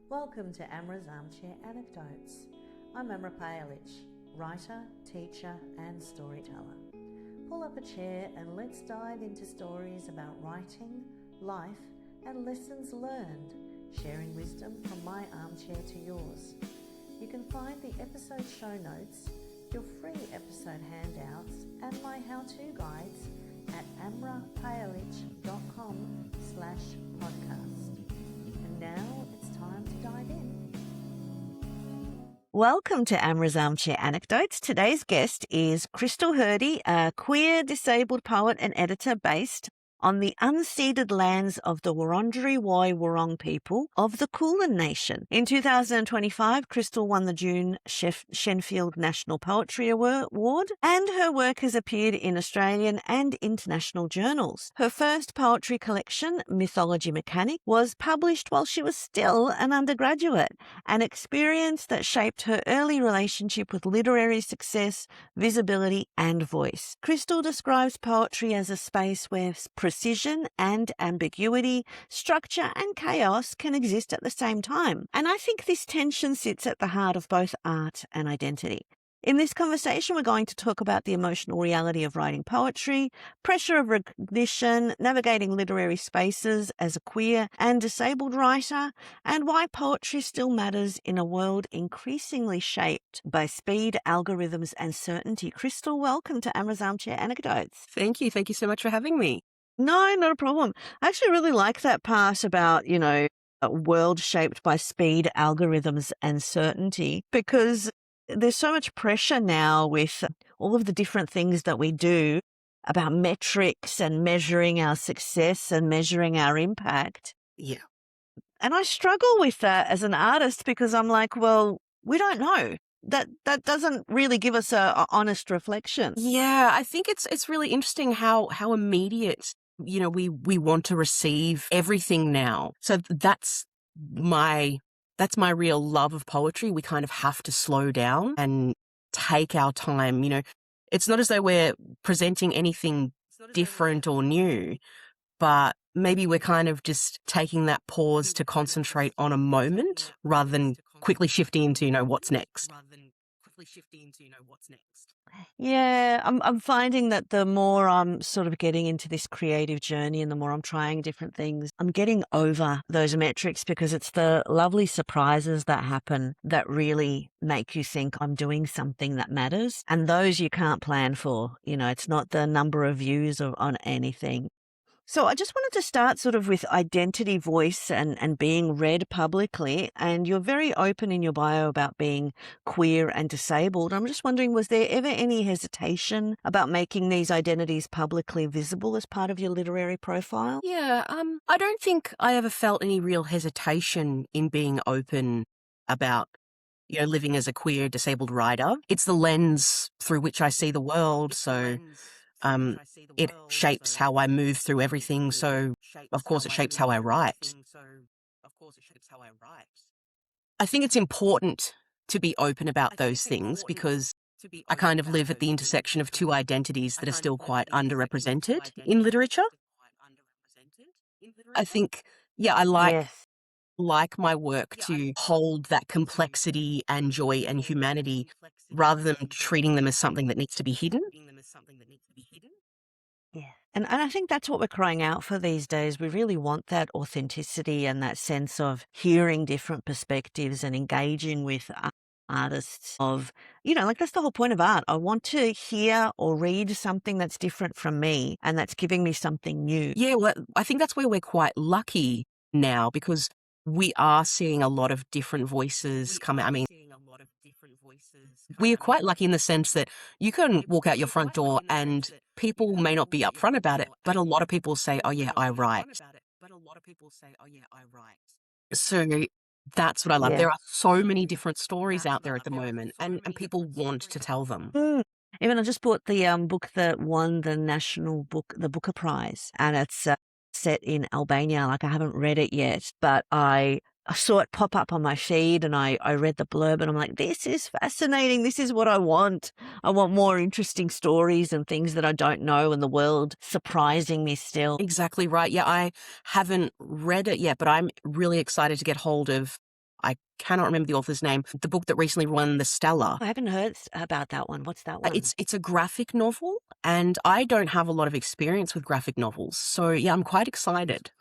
Welcome to Amra's Armchair Anecdotes. I'm Amra Pajalich, writer, teacher and storyteller. Pull up a chair and let's dive into stories about writing, life and lessons learned, sharing wisdom from my armchair to yours. You can find the episode show notes, your free episode handouts and my how-to guides at amrapajalich.com/podcast. And now it's time to dive in. Welcome to Amra's Armchair Anecdotes. Today's guest is Krystle Herdy, a queer disabled poet and editor based on the unceded lands of the Wurundjeri Woi-wurrung people of the Kulin Nation. In 2025, Krystle won the June Shenfield National Poetry Award, and her work has appeared in Australian and international journals. Her first poetry collection, Mythology Mechanic, was published while she was still an undergraduate, an experience that shaped her early relationship with literary success, visibility, and voice. Krystle describes poetry as a space where precision and ambiguity, structure and chaos can exist at the same time. And I think this tension sits at the heart of both art and identity. In this conversation, we're going to talk about the emotional reality of writing poetry, pressure of recognition, navigating literary spaces as a queer and disabled writer, and why poetry still matters in a world increasingly shaped by speed, algorithms, and certainty. Krystle, welcome to Amra's Armchair Anecdotes. Thank you. Thank you so much for having me. No, not a problem. I actually really like that part about, a world shaped by speed, algorithms, and certainty, because there's so much pressure now with all of the different things that we do about metrics and measuring our success and measuring our impact. Yeah. And I struggle with that as an artist because I'm like, well, we don't know. That doesn't really give us a honest reflection. Yeah, I think it's really interesting how immediate, we want to receive everything now. So that's my real love of poetry. We kind of have to slow down and take our time. It's not as though we're presenting anything different or new, but maybe we're kind of just taking that pause to concentrate on a moment rather than quickly shifting into, what's next. Yeah, I'm finding that the more I'm sort of getting into this creative journey and the more I'm trying different things, I'm getting over those metrics because it's the lovely surprises that happen that really make you think I'm doing something that matters. And those you can't plan for. It's not the number of views on anything. So I just wanted to start sort of with identity, voice and being read publicly. And you're very open in your bio about being queer and disabled. I'm just wondering, was there ever any hesitation about making these identities publicly visible as part of your literary profile? Yeah, I don't think I ever felt any real hesitation in being open about living as a queer disabled writer. It's the lens through which I see the world. So it shapes how I move through everything. So, of course, it shapes how I write. I think it's important to be open about those things because I kind of live at the intersection of two identities that are still quite underrepresented in literature. I think, I like my work to hold that complexity and joy and humanity rather than treating them as something that needs to be hidden. Yeah. And I think that's what we're crying out for these days. We really want that authenticity and that sense of hearing different perspectives and engaging with artists of, that's the whole point of art. I want to hear or read something that's different from me and that's giving me something new. Yeah, well, I think that's where we're quite lucky now because we are seeing a lot of different voices come out. I mean, we are quite lucky in the sense that you can walk out your front door and people may not be upfront about it, but a lot of people say, oh yeah, I write. So that's what I love. Yeah. There are so many different stories out there at the moment and people want to tell them. Even I just bought the book that won the Booker Prize, and it's set in Albania. Like I haven't read it yet, but I saw it pop up on my feed and I read the blurb and I'm like, this is fascinating. This is what I want. I want more interesting stories and things that I don't know in the world surprising me still. Exactly right. Yeah, I haven't read it yet, but I'm really excited to get hold of I cannot remember the author's name, the book that recently won the Stella. I haven't heard about that one. What's that one? It's a graphic novel, and I don't have a lot of experience with graphic novels. So, yeah, I'm quite excited.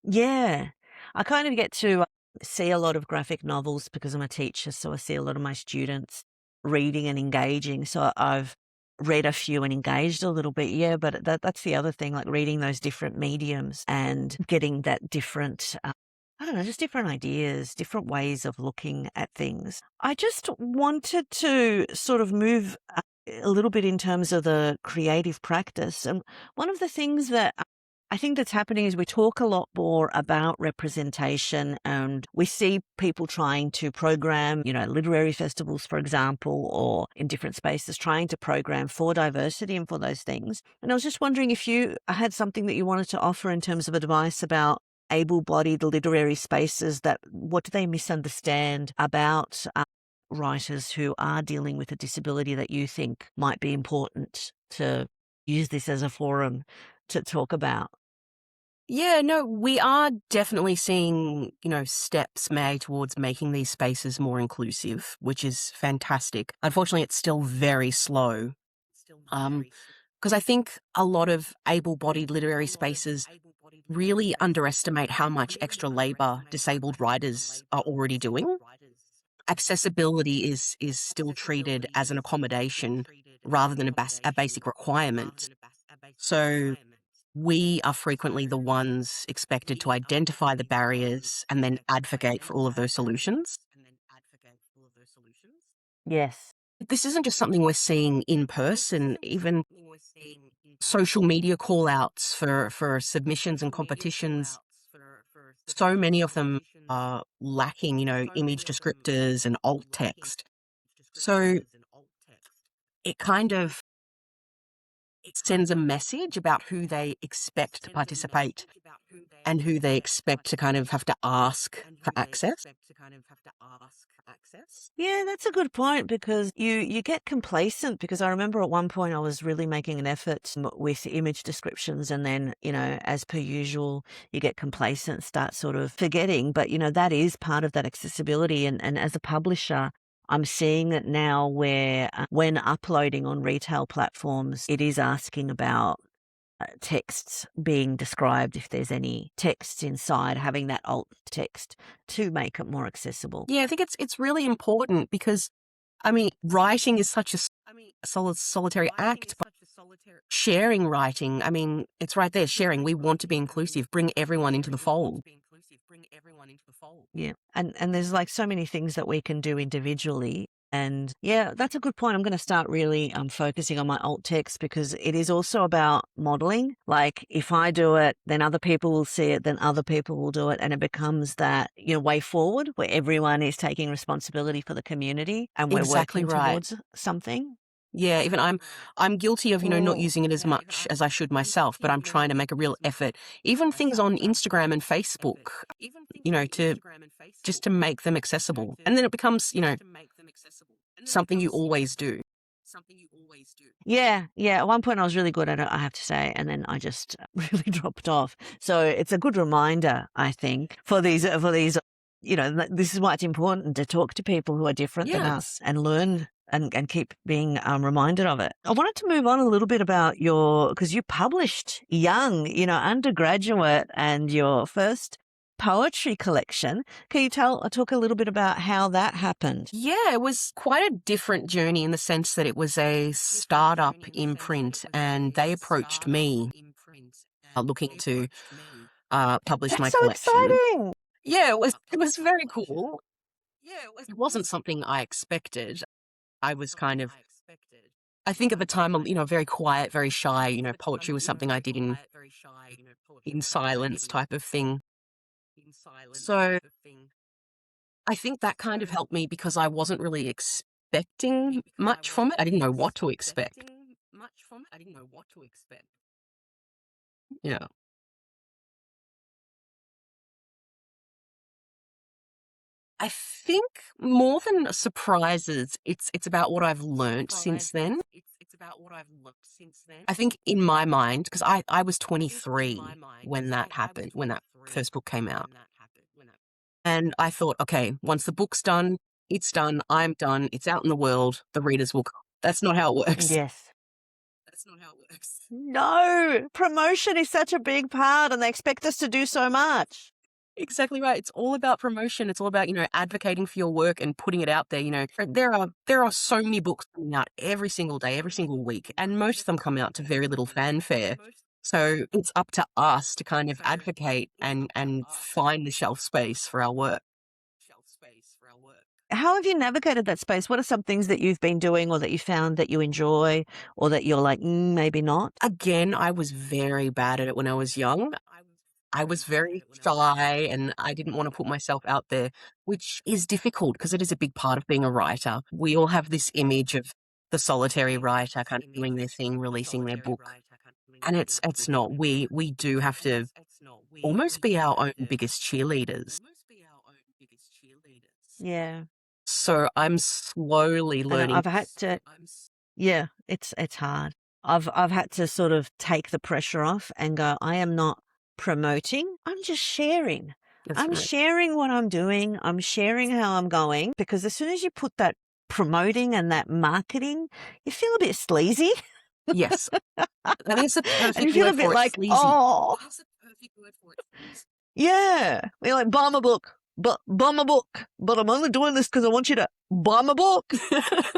Yeah. I kind of get to see a lot of graphic novels because I'm a teacher, so I see a lot of my students reading and engaging. So I've read a few and engaged a little bit. Yeah, but that's the other thing, like reading those different mediums and getting that different, I don't know, just different ideas, different ways of looking at things. I just wanted to sort of move a little bit in terms of the creative practice. And one of the things that I think that's happening is we talk a lot more about representation, and we see people trying to program, literary festivals, for example, or in different spaces, trying to program for diversity and for those things. And I was just wondering if you had something that you wanted to offer in terms of advice about able-bodied literary spaces, that what do they misunderstand about writers who are dealing with a disability that you think might be important to use this as a forum to talk about? Yeah, no, we are definitely seeing, steps made towards making these spaces more inclusive, which is fantastic. Unfortunately, it's still very slow. Because I think a lot of able-bodied literary spaces really underestimate how much extra labor disabled writers are already doing. Accessibility is still treated as an accommodation rather than a basic requirement. So we are frequently the ones expected to identify the barriers and then advocate for all of those solutions. Yes. This isn't just something we're seeing in person, even social media call outs for submissions and competitions. So many of them are lacking, image descriptors and alt text. So it kind of sends a message about who they expect to participate and who they expect to kind of have to ask for access. Yeah, that's a good point, because you get complacent, because I remember at one point I was really making an effort with image descriptions, and then, as per usual, you get complacent, start sort of forgetting. But, that is part of that accessibility. And as a publisher, I'm seeing it now where when uploading on retail platforms, it is asking about texts being described, if there's any texts inside, having that alt text to make it more accessible. Yeah, I think it's really important because, I mean, writing is such a solitary act, but sharing writing, I mean, it's right there, sharing. We want to be inclusive, bring everyone into the fold. Yeah. And there's like so many things that we can do individually. And yeah, that's a good point. I'm going to start really focusing on my alt text, because it is also about modeling. Like if I do it, then other people will see it, then other people will do it. And it becomes that, way forward where everyone is taking responsibility for the community and we're Exactly working right. towards something. Yeah, even I'm guilty of, not using it as much as I should myself, but I'm trying to make a real effort. Even things on Instagram and Facebook, to just to make them accessible. And then it becomes, something you always do. Yeah, yeah. At one point, I was really good at it, I have to say, and then I just really dropped off. So it's a good reminder, I think, for these. This is why it's important to talk to people who are different than Yeah. us and learn and keep being reminded of it. I wanted to move on a little bit about because you published young, undergraduate, and your first poetry collection. Can you talk a little bit about how that happened? Yeah, it was quite a different journey in the sense that it was a startup imprint and they approached me looking to publish That's my so collection. exciting. Yeah, it was very cool. It wasn't something I expected. I was kind of, I think at the time, very quiet, very shy. Poetry was something I did in silence type of thing. So I think that kind of helped me because I wasn't really expecting much from it. I didn't know what to expect. Yeah. I think more than surprises, it's about what I've learnt since then. I think in my mind, because I was 23 when that happened, when that first book came out. And I thought, okay, once the book's done, it's done, I'm done, it's out in the world, the readers will come. That's not how it works. Yes. That's not how it works. No, promotion is such a big part and they expect us to do so much. Exactly right. It's all about promotion. It's all about, advocating for your work and putting it out there. There are so many books coming out every single day, every single week, and most of them come out to very little fanfare. So it's up to us to kind of advocate and find the shelf space for our work. How have you navigated that space? What are some things that you've been doing or that you found that you enjoy or that you're like, maybe not? Again, I was very bad at it when I was young. I was very shy and I didn't want to put myself out there, which is difficult because it is a big part of being a writer. We all have this image of the solitary writer kind of doing their thing, releasing their book. And it's not. We do have to almost be our own biggest cheerleaders. Yeah. So I'm slowly And learning. I've had to, yeah, it's hard. I've had to sort of take the pressure off and go, I am not promoting. I'm just sharing. That's I'm right. sharing what I'm doing. I'm sharing how I'm going because as soon as you put that promoting and that marketing, you feel a bit sleazy Yes. That is a and you perfect feel a word bit for it, like, sleazy. oh, yeah. You're like, buy my book, but buy my book, but I'm only doing this because I want you to buy my book.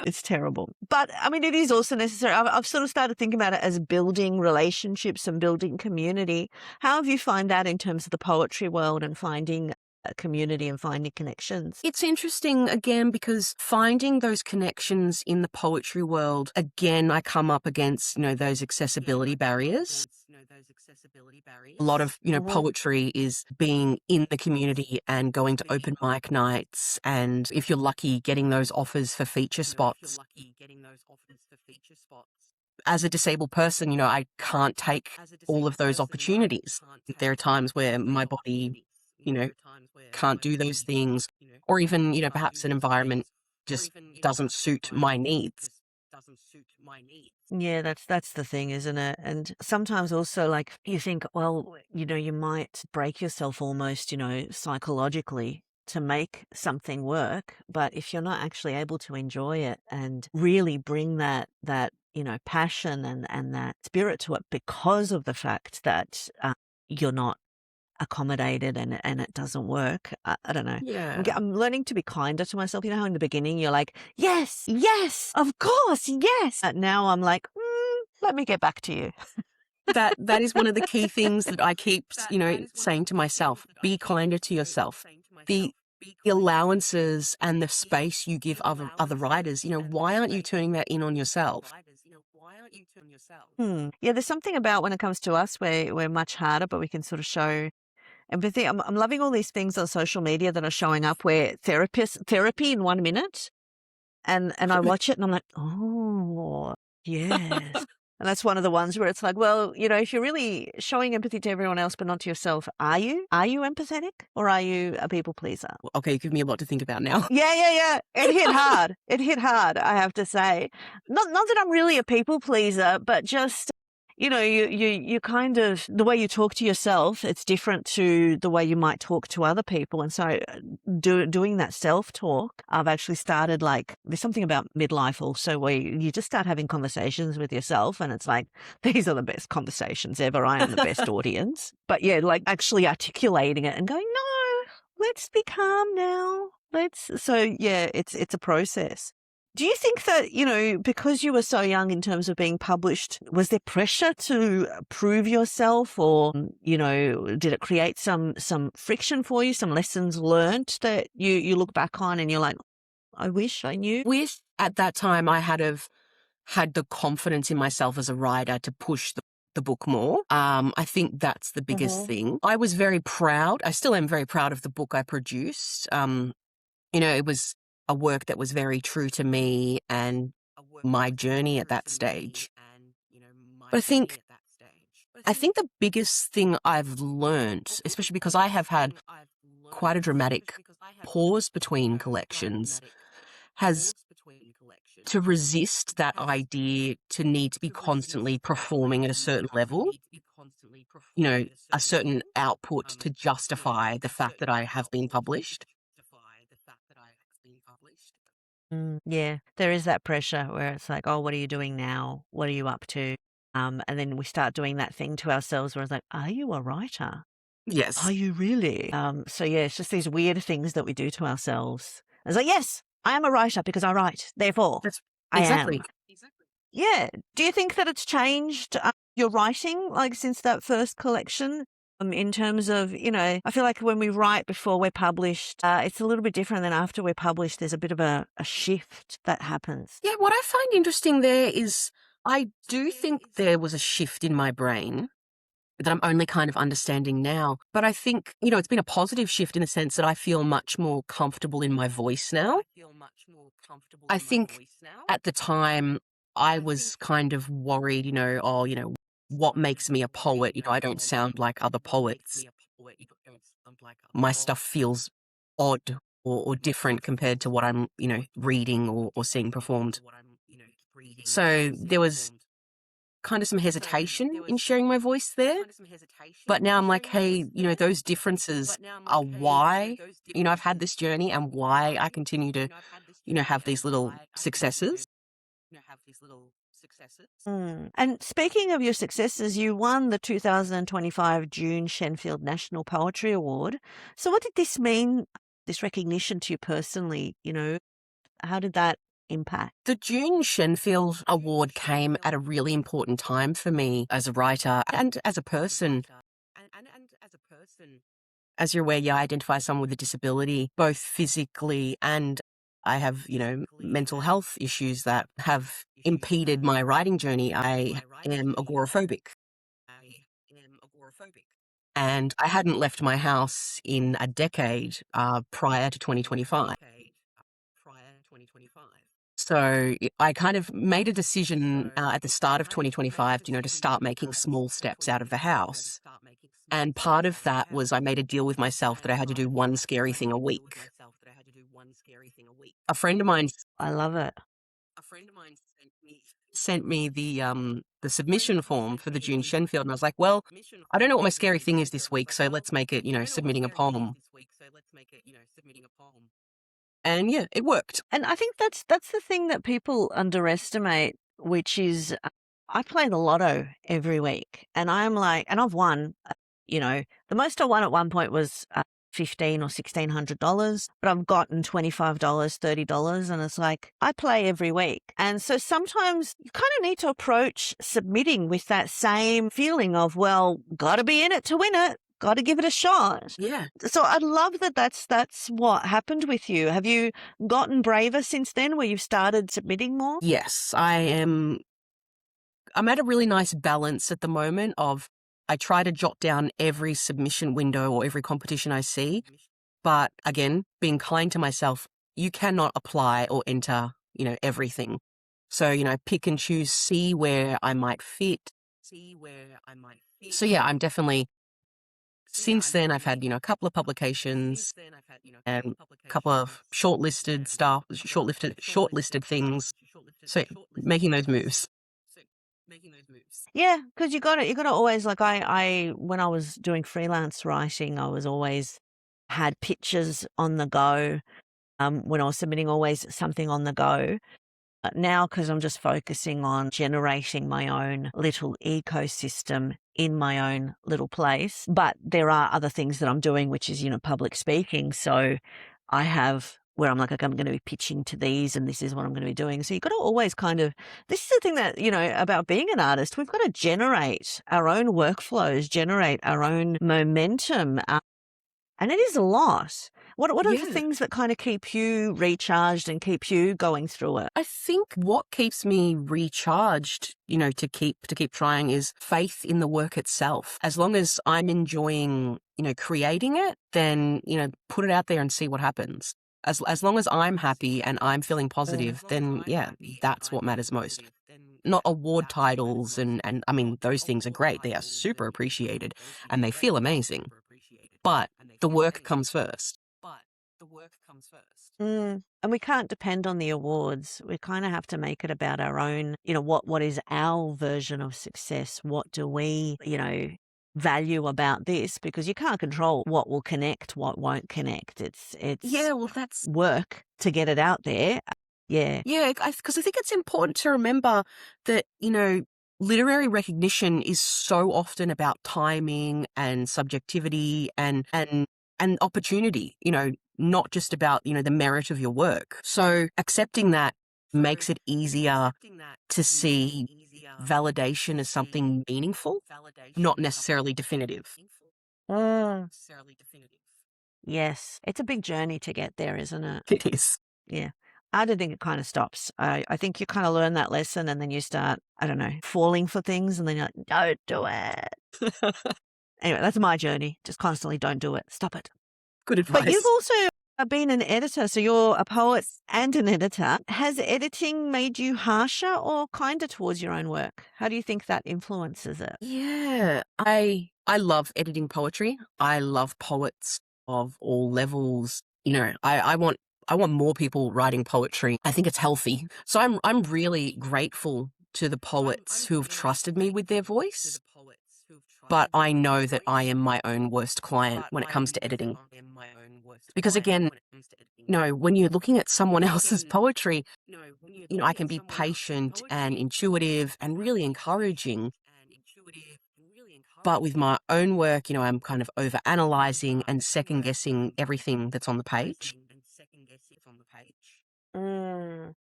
It's terrible. But I mean, it is also necessary. I've sort of started thinking about it as building relationships and building community. How have you find that in terms of the poetry world and finding a community and finding connections? It's interesting again because finding those connections in the poetry world, again, I come up against, those accessibility barriers. A lot of, Mhm. poetry is being in the community and going to open mic nights. And if you're lucky, getting those offers for feature spots. As a disabled person, I can't take all of those opportunities. There are times where my body, you know, can't do those things, or even, perhaps an environment just doesn't suit my needs. Yeah, that's the thing, isn't it? And sometimes also like you think, well, you might break yourself almost, psychologically to make something work, but if you're not actually able to enjoy it and really bring that, passion and that spirit to it because of the fact that you're not accommodated and it doesn't work. I don't know. Yeah. I'm learning to be kinder to myself. You know how in the beginning you're like, yes, yes, of course, yes. Now I'm like, let me get back to you. That is one of the key things that I keep, saying to myself, be kinder to yourself. The allowances and the space you give other writers, why aren't you turning that in on yourself? Yeah, there's something about when it comes to us where we're much harder, but we can sort of show empathy. I'm loving all these things on social media that are showing up where therapy in 1 minute. And I watch it and I'm like, "Oh, yes." And that's one of the ones where it's like, well, if you're really showing empathy to everyone else but not to yourself, are you? Are you empathetic or are you a people pleaser? Okay, you give me a lot to think about now. Yeah, yeah, yeah. It hit hard. It hit hard, I have to say. Not that I'm really a people pleaser, but just, you kind of, the way you talk to yourself, it's different to the way you might talk to other people. And so doing that self-talk, I've actually started like, there's something about midlife also where you just start having conversations with yourself and it's like, these are the best conversations ever. I am the best audience. But yeah, like actually articulating it and going, no, let's be calm now. So yeah, it's a process. Do you think that, because you were so young in terms of being published, was there pressure to prove yourself or, did it create some friction for you, some lessons learned that you look back on and you're like, I wish I knew? Wish at that time I had the confidence in myself as a writer to push the book more. I think that's the biggest Mhm. thing. I was very proud. I still am very proud of the book I produced. It was a work that was very true to me and my journey at that stage. But I think the biggest thing I've learned, especially because I have had quite a dramatic pause between collections, has to resist that idea to need to be constantly performing at a certain level. you know, a certain output to justify the fact that I have been published. Yeah, there is that pressure where it's like, oh, what are you doing now? What are you up to? And then we start doing that thing to ourselves where it's like, are you a writer? Are Yes, you really? So yeah, it's just these weird things that we do to ourselves. It's like, yes, I am a writer because I write. Therefore, that's I am. exactly. Yeah. Do you think that it's changed your writing, like since that first collection? In terms of, I feel like when we write before we're published, it's a little bit different than after we're published. There's a bit of a shift that happens. Yeah, what I find interesting there is I do think there was a shift in my brain that I'm only kind of understanding now. But I think, it's been a positive shift in the sense that I feel much more comfortable in my voice now. I think at the time I was kind of worried, what makes me a poet? I don't sound like other poets. My stuff feels odd or different compared to what I'm, reading or seeing performed. So there was kind of some hesitation in sharing my voice there. But now I'm like, hey, those differences are why, I've had this journey and why I continue to, have these little successes. And speaking of your successes, you won the 2025 June Shenfield National Poetry Award. So, what did this mean, this recognition to you personally? How did that impact? The June Shenfield Award came at a really important time for me as a writer and as a person. As you're aware, yeah, I identify as someone with a disability, both physically and I have, mental health issues that have impeded my writing journey. I am agoraphobic. And I hadn't left my house in a decade prior to 2025. So I kind of made a decision at the start of 2025, to start making small steps out of the house. And part of that was I made a deal with myself that I had to do one scary thing a week. A friend of mine I love it. sent me the submission form for the June Shenfield, and I was like, well, I don't know what my scary thing is this week, so let's make it, submitting a poem. And yeah, it worked. And I think that's the thing that people underestimate, which is I play the lotto every week, and I'm like, and I've won. The most I won at one point was $15 or $1,600, but I've gotten $25, $30, and it's like I play every week, and so sometimes you kind of need to approach submitting with that same feeling of, well, got to be in it to win it. Got to give it a shot. Yeah. So I love that that's what happened with you. Have you gotten braver since then where you've started submitting more? Yes, I'm at a really nice balance at the moment of I try to jot down every submission window or every competition I see. But again, being kind to myself, you cannot apply or enter, everything. So, pick and choose, see where I might fit. So yeah, I'm definitely since then I've had, a couple of publications and a couple of shortlisted things. So making those moves. Yeah, because you got to always, like, I when I was doing freelance writing, I was always had pictures on the go. When I was submitting, always something on the go. Now, because I'm just focusing on generating my own little ecosystem in my own little place. But there are other things that I'm doing, which is, public speaking. So I have where I'm like, okay, I'm going to be pitching to these and this is what I'm going to be doing. So you've got to always kind of, this is the thing that, about being an artist, we've got to generate our own workflows, generate our own momentum. And it is a lot. What are the Yeah. things that kind of keep you recharged and keep you going through it? I think what keeps me recharged, to keep trying is faith in the work itself. As long as I'm enjoying, creating it, then, put it out there and see what happens. As long as I'm happy and I'm feeling positive, then yeah, that's what matters most. Not award titles and I mean those things are great. They are super appreciated and they feel amazing. But the work comes first. And we can't depend on the awards. We kind of have to make it about our own, what is our version of success? What do we, value about this because you can't control what will connect, what won't connect. It's Yeah, well, that's work to get it out there. Yeah. yeah, because I think it's important to remember that, literary recognition is so often about timing and subjectivity and opportunity, not just about, the merit of your work. So accepting that makes it easier to see validation as something meaningful, not necessarily definitive. Mm. Yes. It's a big journey to get there, isn't it? It is. Yeah. I don't think it kind of stops. I think you kind of learn that lesson and then you start, I don't know, falling for things and then you're like, don't do it. Anyway, that's my journey. Just constantly don't do it. Stop it. Good But you've advice. also been an editor, so you're a poet and an editor. Has editing made you harsher or kinder towards your own work? How do you think that influences it? Yeah, I love editing poetry. I love poets of all levels. I want more people writing poetry. I think it's healthy. So I'm really grateful to the poets who have trusted me with their voice. But I know that I am my own worst client when it comes to editing. Because again, when you're looking at someone else's poetry, I can be patient and intuitive and really encouraging. But with my own work, I'm kind of over analyzing and second guessing everything that's on the page.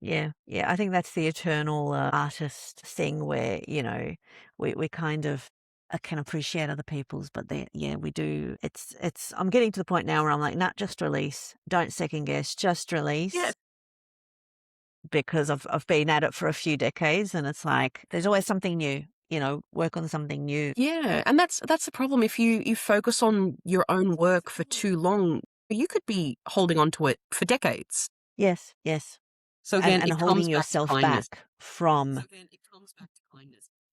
Yeah, yeah. I think that's the eternal artist thing where, we kind of can appreciate other people's, but yeah, we do. I'm getting to the point now where I'm like, nah, just release. Don't second guess, just Yeah. release. Because I've been at it for a few decades and it's like, there's always something new, work on something new. Yeah, and that's the problem. If you focus on your own work for too long, you could be holding on to it for decades. Yes, yes. So again, And it holding comes back to yourself kindness. back from,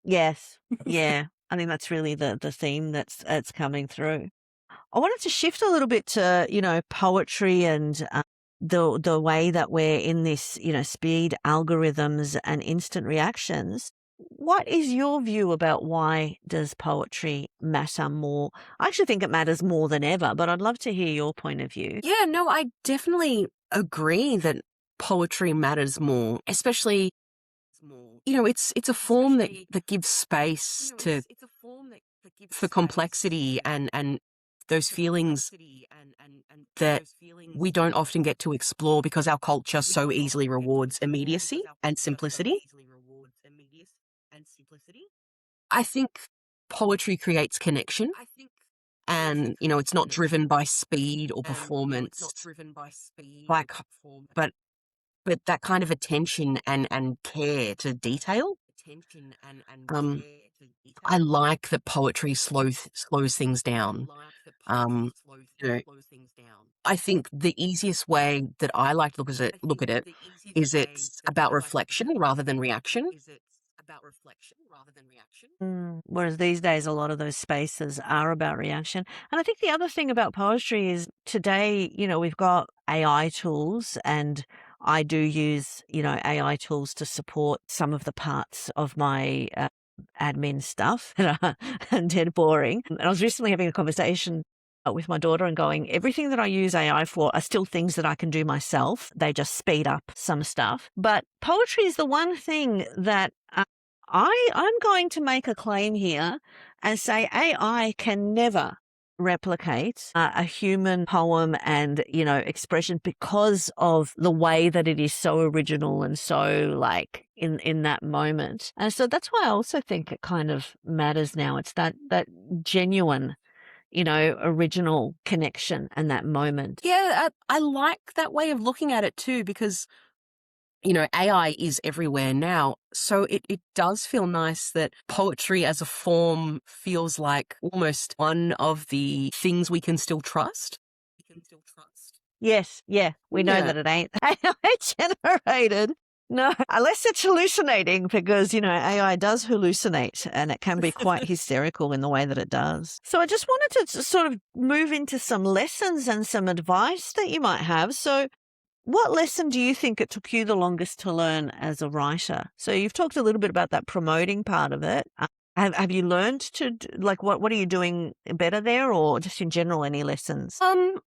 yes, yeah. I think that's really the theme that's coming through. I wanted to shift a little bit to, poetry and the way that we're in this, speed algorithms and instant reactions. What is your view about why does poetry matter more? I actually think it matters more than ever, but I'd love to hear your point of view. Yeah, no, I definitely agree that poetry matters more, especially, it's a form that gives space to for complexity and those feelings that we don't often get to explore because our culture so easily rewards immediacy and simplicity. I think poetry creates connection and, it's not driven by speed or performance, like, but that kind of attention and care to detail. Um, I like that poetry slows things down. Um, you know, I think the easiest way that I like to look at it is it's about reflection rather than reaction. Whereas these days, a lot of those spaces are about reaction. And I think the other thing about poetry is today, we've got AI tools and I do use, AI tools to support some of the parts of my admin stuff that are dead boring. And I was recently having a conversation with my daughter and going, everything that I use AI for are still things that I can do myself. They just speed up some stuff. But poetry is the one thing that I'm going to make a claim here and say AI can never replicate a human poem and, expression because of the way that it is so original and so like in that moment. And so that's why I also think it kind of matters now. It's that genuine, original connection and that moment. Yeah, I like that way of looking at it too, because AI is everywhere now. So it does feel nice that poetry as a form feels like almost one of the things we can still trust. Yes, yeah, we know Yeah. that it ain't AI generated. No, unless it's hallucinating because, AI does hallucinate and it can be quite hysterical in the way that it does. So I just wanted to sort of move into some lessons and some advice that you might have. So what lesson do you think it took you the longest to learn as a writer? So you've talked a little bit about that promoting part of it. Have you learned to like, what are you doing better there, or just in general, any lessons? Um,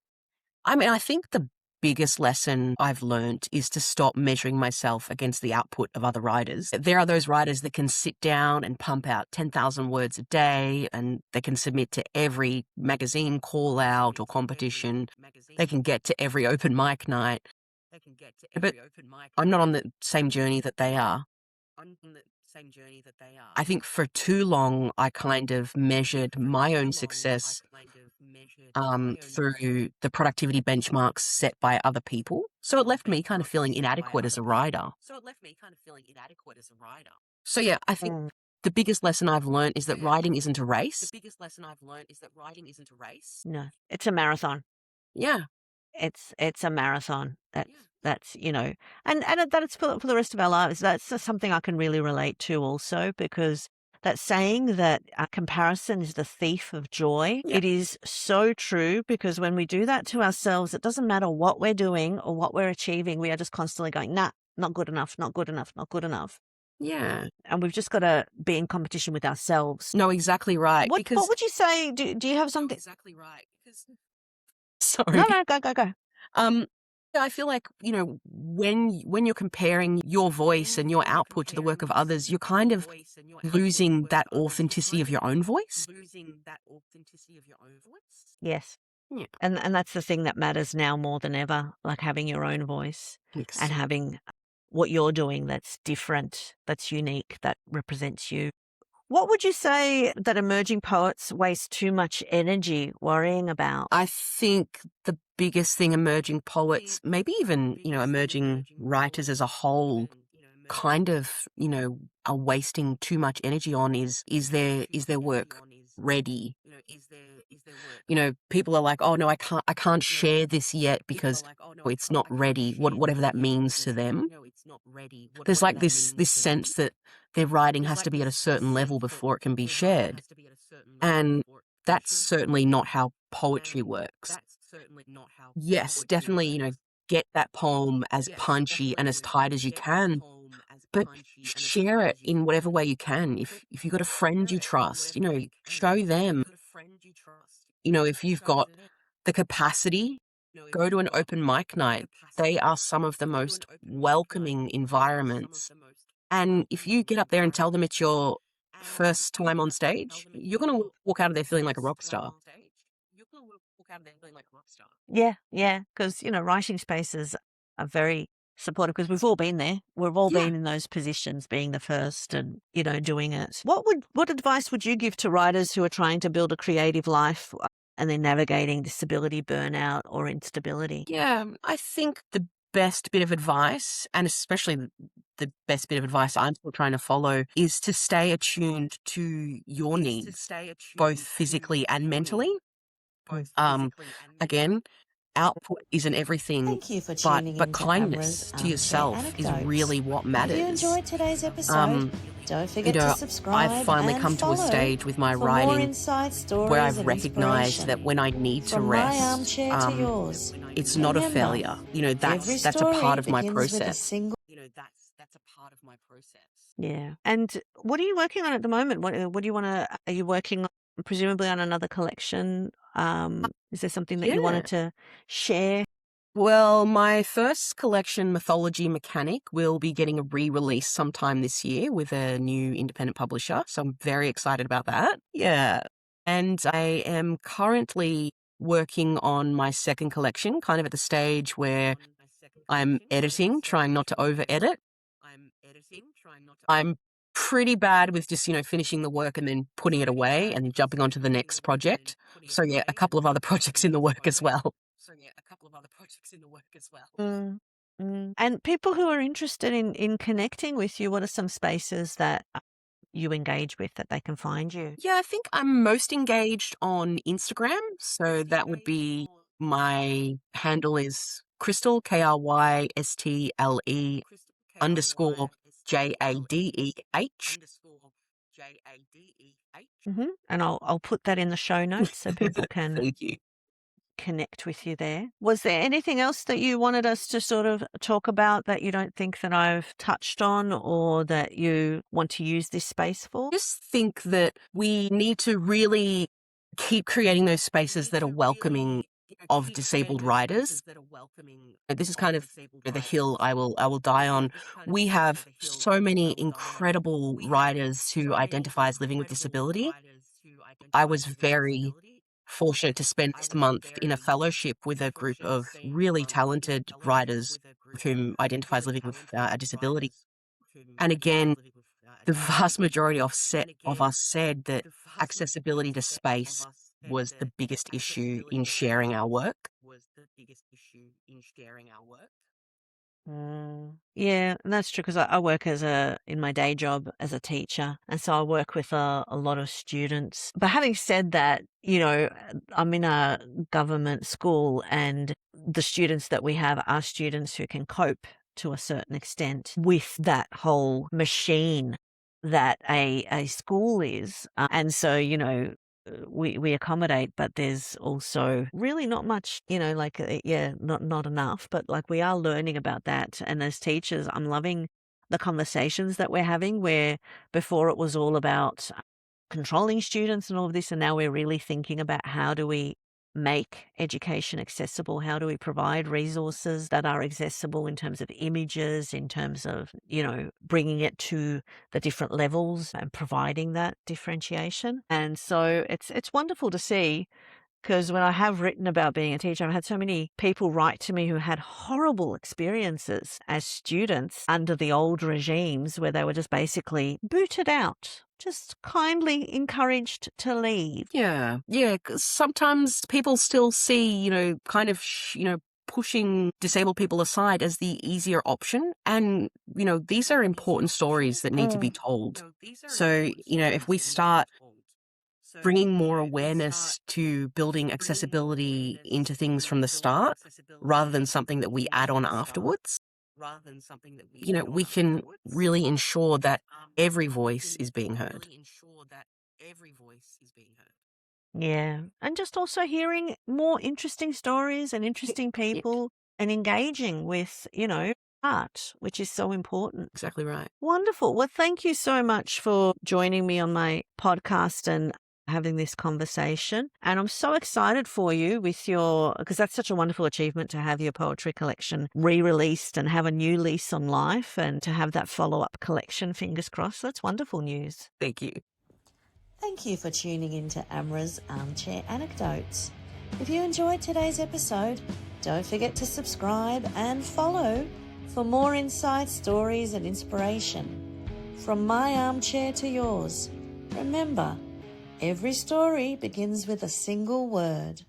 I mean, I think the biggest lesson I've learned is to stop measuring myself against the output of other writers. There are those writers that can sit down and pump out 10,000 words a day, and they can submit to every magazine call out or competition. They can get to every open mic night. But I'm not on the same journey that they are. I think for too long, I kind of measured my own success through the productivity benchmarks set by other people. So it left me kind of feeling inadequate as a writer. So yeah, I think Mm, the biggest lesson I've learned is that writing isn't a race. no, it's a marathon. Yeah. It's a marathon. That's, and that it's for the rest of our lives. That's just something I can really relate to also, because that saying that a comparison is the thief of joy, Yeah. it is so true, because when we do that to ourselves, it doesn't matter what we're doing or what we're achieving. We are just constantly going, nah, not good enough, not good enough, not good enough. Yeah. And we've just got to be in competition with ourselves. No, exactly right. What Because would you say? Do you have something? sorry. No, no, go, go, go. Um, yeah, I feel like, when you're comparing your voice and your output to the work of others, you're kind of losing that authenticity of your own voice. Yes. Yeah. And that's the thing that matters now more than ever, like having your own voice and Thanks. having what you're doing that's different, that's unique, that represents you. What would you say that emerging poets waste too much energy worrying about? I think the biggest thing emerging poets, maybe even, emerging writers as a whole, kind of, are wasting too much energy on is their work ready? People are like, "Oh no, I can't share this yet because it's not ready." Whatever that means to them. There's like this sense that their writing has to be at a certain level before it can be shared. And that's certainly not how poetry works. Yes, definitely, get that poem as punchy and as tight as you can, but share it in whatever way you can. If you've got a friend you trust, show them. If you've got the capacity, go to an open mic night. They are some of the most welcoming environments. And if you get up there and tell them it's your first time on stage, you're going to walk out of there feeling like a rock star. Yeah, yeah, because, writing spaces are very supportive, because we've all been there. We've all Yeah. been in those positions, being the first and, doing it. What advice would you give to writers who are trying to build a creative life, and they're navigating disability, burnout, or instability? Yeah, I think the best bit of advice, and especially the best bit of advice I'm still trying to follow, is to stay attuned to your needs, both physically and mentally. Mm. Um, Again, output isn't everything, Thank you for but tuning but in to Amra's kindness to Armchair yourself is Anecdotes. really what If you matters. enjoyed today's episode, Um, don't you forget to know, I've subscribe finally and come to a follow stage with my for more writing insight, where stories, I've and recognized that inspiration. when I need to From my rest, armchair to yours. it's not a Remember, failure. That's every that's a part story of my begins with a process. single. Yeah. And what are you working on at the moment? What do you wanna are you working on, presumably on another collection? Is there something that you Yeah. wanted to share? Well, my first collection, Mythology Mechanic, will be getting a re-release sometime this year with a new independent publisher. So I'm very excited about that. Yeah. And I am currently working on my second collection, kind of at the stage where I'm editing, trying not to over edit. I'm pretty bad with just, finishing the work and then putting it away and jumping onto the next project. So yeah, a couple of other projects in the work as well. Mm, And people who are interested in connecting with you, what are some spaces that you engage with that they can find you? Yeah, I think I'm most engaged on Instagram. So that would be my handle is Krystle, Krystle underscore JADEH. And I'll put that in the show notes so people can Thank you. connect with you there. Was there anything else that you wanted us to sort of talk about that you don't think that I've touched on or that you want to use this space for? Just think that we need to really keep creating those spaces that are welcoming of disabled riders. This is kind of the hill I will die on. We have so many incredible riders who identify as living with disability. I was very fortunate to spend this month in a fellowship with a group of really talented riders whom identify as living with a disability. And again, the vast majority of us said that accessibility to space was the biggest issue in sharing our work. Yeah, and that's true because I work in my day job as a teacher, and so I work with a lot of students. But having said that, I'm in a government school, and the students that we have are students who can cope to a certain extent with that whole machine that a school is. And so, we accommodate, but there's also really not much, not enough, but like we are learning about that. And as teachers, I'm loving the conversations that we're having where before it was all about controlling students and all of this. And now we're really thinking about how do we make education accessible? How do we provide resources that are accessible in terms of images, in terms of, bringing it to the different levels and providing that differentiation? And so it's wonderful to see because when I have written about being a teacher, I've had so many people write to me who had horrible experiences as students under the old regimes where they were just basically booted out, just kindly encouraged to leave. Yeah. 'Cause sometimes people still see, pushing disabled people aside as the easier option. And, these are important stories that need to be told. So, if we start bringing more awareness to building accessibility into things from the start rather than something that we add on afterwards, we can really ensure that every voice is being heard. Yeah. And just also hearing more interesting stories and interesting Yep, people and engaging with, art, which is so important. exactly right. Wonderful. Well, thank you so much for joining me on my podcast and having this conversation. And I'm so excited for you because that's such a wonderful achievement to have your poetry collection re-released and have a new lease on life and to have that follow-up collection, fingers crossed. That's wonderful news. Thank you. Thank you for tuning in to Amra's Armchair Anecdotes. If you enjoyed today's episode, don't forget to subscribe and follow for more insights, stories, and inspiration. From my armchair to yours, remember, every story begins with a single word.